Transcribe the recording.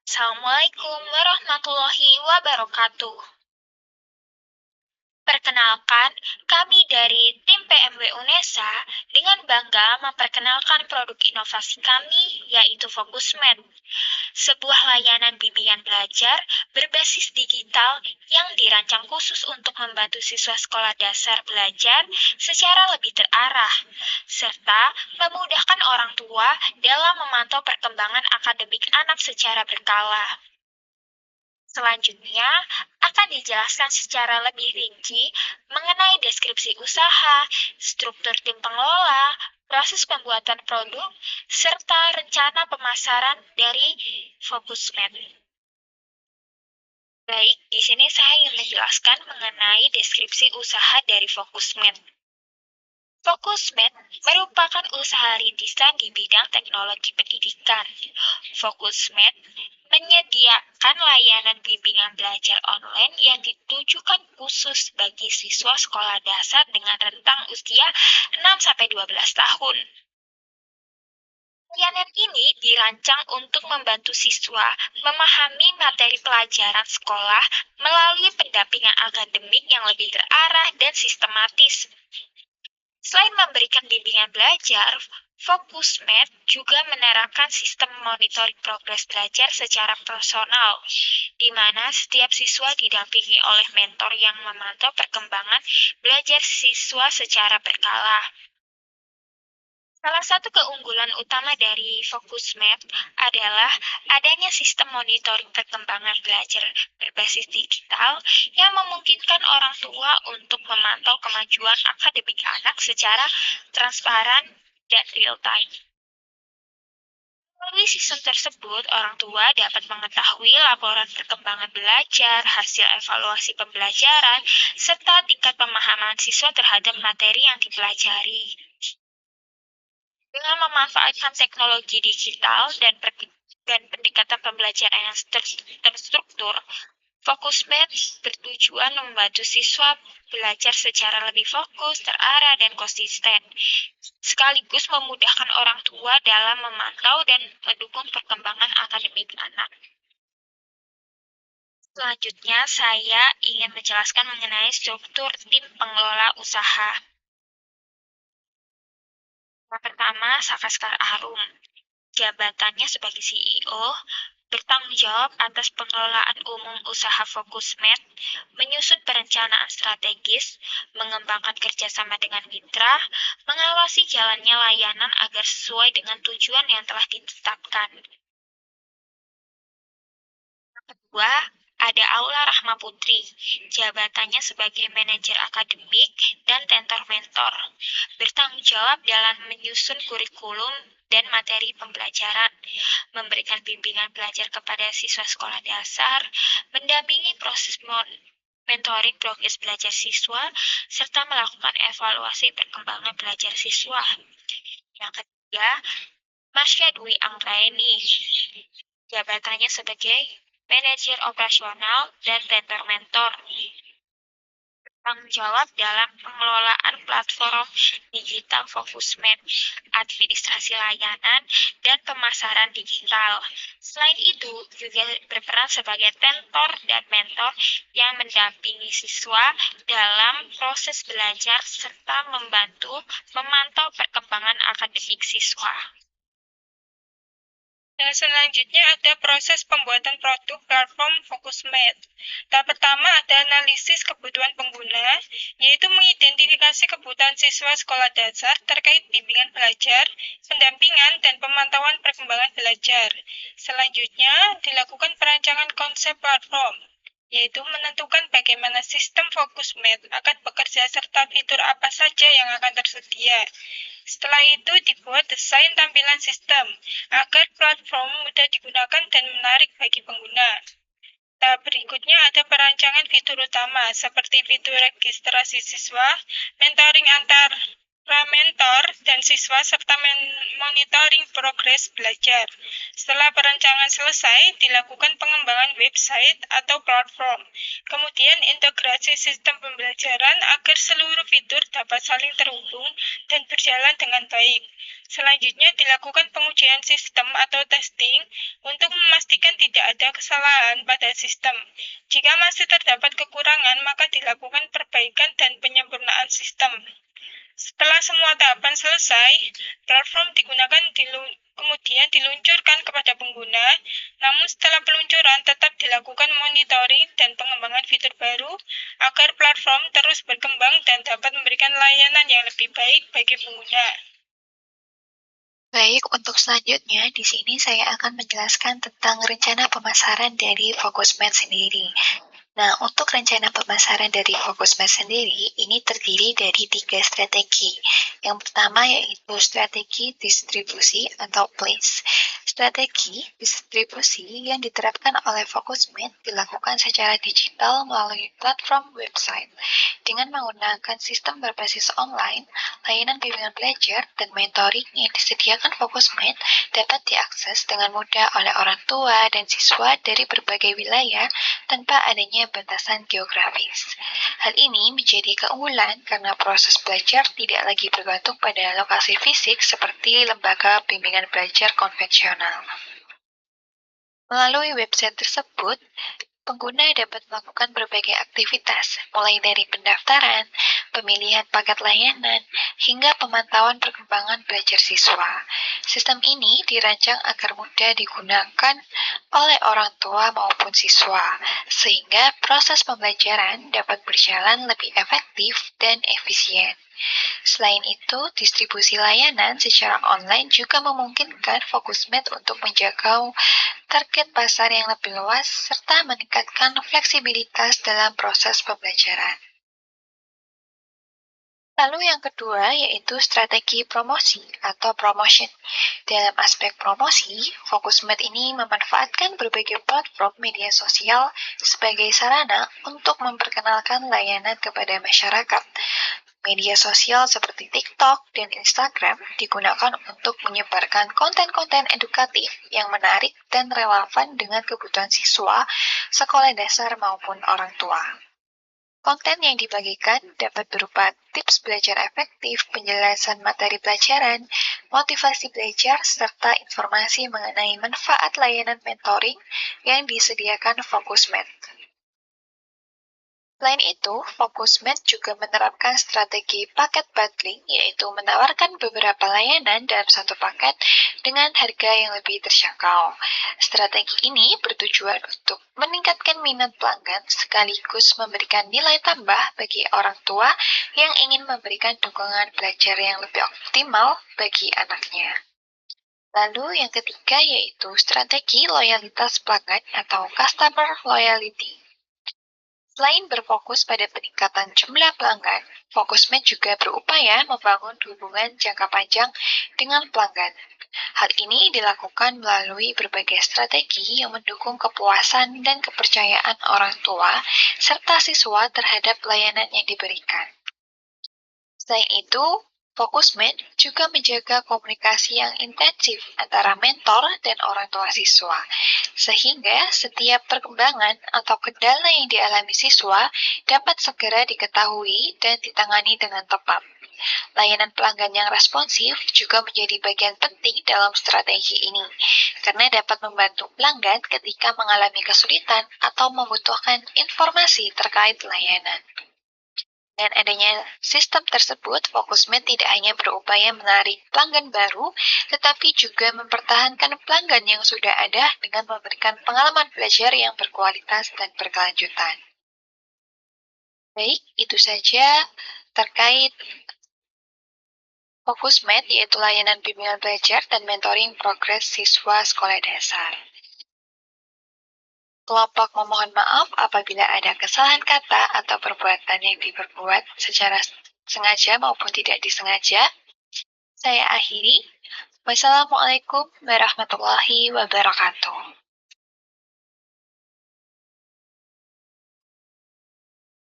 Assalamualaikum warahmatullahi wabarakatuh. Perkenalkan, kami dari tim PMW UNESA dengan bangga memperkenalkan produk inovasi kami, yaitu FokusMed, sebuah layanan bimbingan belajar berbasis digital yang dirancang khusus untuk membantu siswa sekolah dasar belajar secara lebih terarah, serta memudahkan orang tua dalam memantau perkembangan akademik anak secara berkala. Selanjutnya, akan dijelaskan secara lebih rinci mengenai deskripsi usaha, struktur tim pengelola, proses pembuatan produk, serta rencana pemasaran dari FokusMed. Baik, di sini saya ingin menjelaskan mengenai deskripsi usaha dari FokusMed. FokusMed merupakan usaha rintisan di bidang teknologi pendidikan. FokusMed menyediakan layanan bimbingan belajar online yang ditujukan khusus bagi siswa sekolah dasar dengan rentang usia 6-12 tahun. Layanan ini dirancang untuk membantu siswa memahami materi pelajaran sekolah melalui pendampingan akademik yang lebih terarah dan sistematis. Selain memberikan bimbingan belajar, FokusMed juga menerapkan sistem monitoring progres belajar secara personal, di mana setiap siswa didampingi oleh mentor yang memantau perkembangan belajar siswa secara berkala. Salah satu keunggulan utama dari FokusMed adalah adanya sistem monitoring perkembangan belajar berbasis digital yang memungkinkan orang tua untuk memantau kemajuan akademik anak secara transparan dan real-time. Melalui sistem tersebut, orang tua dapat mengetahui laporan perkembangan belajar, hasil evaluasi pembelajaran, serta tingkat pemahaman siswa terhadap materi yang dipelajari. Dengan memanfaatkan teknologi digital dan pendekatan pembelajaran yang terstruktur, FokusMed bertujuan membantu siswa belajar secara lebih fokus, terarah, dan konsisten, sekaligus memudahkan orang tua dalam memantau dan mendukung perkembangan akademik anak. Selanjutnya, saya ingin menjelaskan mengenai struktur tim pengelola usaha. Yang pertama, Sakaskar Arum. Jabatannya sebagai CEO, bertanggung jawab atas pengelolaan umum usaha FokusMed, menyusun perencanaan strategis, mengembangkan kerjasama dengan mitra, mengawasi jalannya layanan agar sesuai dengan tujuan yang telah ditetapkan. Kedua, ada Aula Rahma Putri, jabatannya sebagai manajer akademik dan mentor, bertanggung jawab dalam menyusun kurikulum dan materi pembelajaran, memberikan bimbingan belajar kepada siswa sekolah dasar, mendampingi proses mentoring progres belajar siswa, serta melakukan evaluasi perkembangan belajar siswa. Yang ketiga, Marsha Dwi Anggraini, jabatannya sebagai manajer operasional dan mentor, tanggung jawab dalam pengelolaan platform digital FokusMed, administrasi layanan, dan pemasaran digital. Selain itu, juga berperan sebagai mentor dan mentor yang mendampingi siswa dalam proses belajar serta membantu memantau perkembangan akademik siswa. Dan selanjutnya ada proses pembuatan produk platform FokusMed. Tahap pertama ada analisis kebutuhan pengguna, yaitu mengidentifikasi kebutuhan siswa sekolah dasar terkait bimbingan belajar, pendampingan, dan pemantauan perkembangan belajar. Selanjutnya, dilakukan perancangan konsep platform, yaitu menentukan bagaimana sistem FokusMed akan bekerja serta fitur apa saja yang akan tersedia. Setelah itu dibuat desain tampilan sistem agar platform mudah digunakan dan menarik bagi pengguna. Tahap berikutnya ada perancangan fitur utama seperti fitur registrasi siswa, mentoring antar mentor dan siswa serta monitoring progres belajar. Setelah perancangan selesai, dilakukan pengembangan website atau platform. Kemudian integrasi sistem pembelajaran agar seluruh fitur dapat saling terhubung dan berjalan dengan baik. Selanjutnya dilakukan pengujian sistem atau testing untuk memastikan tidak ada kesalahan pada sistem. Jika masih terdapat kekurangan, maka dilakukan perbaikan dan penyempurnaan sistem. Setelah semua tahapan selesai, platform digunakan kemudian diluncurkan kepada pengguna. Namun setelah peluncuran tetap dilakukan monitoring dan pengembangan fitur baru agar platform terus berkembang dan dapat memberikan layanan yang lebih baik bagi pengguna. Baik, untuk selanjutnya di sini saya akan menjelaskan tentang rencana pemasaran dari Focusmed sendiri. Nah, untuk rencana pemasaran dari Focusmed sendiri, ini terdiri dari 3 strategi. Yang pertama yaitu strategi distribusi atau place. Strategi distribusi yang diterapkan oleh Focusmed dilakukan secara digital melalui platform website. Dengan menggunakan sistem berbasis online, layanan bimbingan belajar dan mentoring yang disediakan Focusmed dapat diakses dengan mudah oleh orang tua dan siswa dari berbagai wilayah tanpa adanya batasan geografis. Hal ini menjadi keunggulan karena proses belajar tidak lagi bergantung pada lokasi fisik seperti lembaga bimbingan belajar konvensional. Melalui website tersebut, pengguna dapat melakukan berbagai aktivitas, mulai dari pendaftaran, pemilihan paket layanan, hingga pemantauan perkembangan belajar siswa. Sistem ini dirancang agar mudah digunakan oleh orang tua maupun siswa, sehingga proses pembelajaran dapat berjalan lebih efektif dan efisien. Selain itu, distribusi layanan secara online juga memungkinkan Focusmed untuk menjangkau target pasar yang lebih luas serta meningkatkan fleksibilitas dalam proses pembelajaran. Lalu yang kedua yaitu strategi promosi atau promotion. Dalam aspek promosi, Focusmed ini memanfaatkan berbagai platform media sosial sebagai sarana untuk memperkenalkan layanan kepada masyarakat. Media sosial seperti TikTok dan Instagram digunakan untuk menyebarkan konten-konten edukatif yang menarik dan relevan dengan kebutuhan siswa, sekolah dasar maupun orang tua. Konten yang dibagikan dapat berupa tips belajar efektif, penjelasan materi pelajaran, motivasi belajar, serta informasi mengenai manfaat layanan mentoring yang disediakan Focusmed. Selain itu, Focusmed juga menerapkan strategi paket bundling, yaitu menawarkan beberapa layanan dalam satu paket dengan harga yang lebih terjangkau. Strategi ini bertujuan untuk meningkatkan minat pelanggan sekaligus memberikan nilai tambah bagi orang tua yang ingin memberikan dukungan belajar yang lebih optimal bagi anaknya. Lalu yang ketiga yaitu strategi loyalitas pelanggan atau customer loyalty. Selain berfokus pada peningkatan jumlah pelanggan, Focusmed juga berupaya membangun hubungan jangka panjang dengan pelanggan. Hal ini dilakukan melalui berbagai strategi yang mendukung kepuasan dan kepercayaan orang tua serta siswa terhadap layanan yang diberikan. Selain itu, Focusmed juga menjaga komunikasi yang intensif antara mentor dan orang tua siswa, sehingga setiap perkembangan atau kendala yang dialami siswa dapat segera diketahui dan ditangani dengan tepat. Layanan pelanggan yang responsif juga menjadi bagian penting dalam strategi ini, karena dapat membantu pelanggan ketika mengalami kesulitan atau membutuhkan informasi terkait layanan. Dengan adanya sistem tersebut, Focusmed tidak hanya berupaya menarik pelanggan baru, tetapi juga mempertahankan pelanggan yang sudah ada dengan memberikan pengalaman belajar yang berkualitas dan berkelanjutan. Baik, itu saja terkait Focusmed, yaitu layanan bimbingan belajar dan mentoring progres siswa sekolah dasar. Kelompok memohon maaf apabila ada kesalahan kata atau perbuatan yang diperbuat secara sengaja maupun tidak disengaja. Saya akhiri. Wassalamualaikum warahmatullahi wabarakatuh.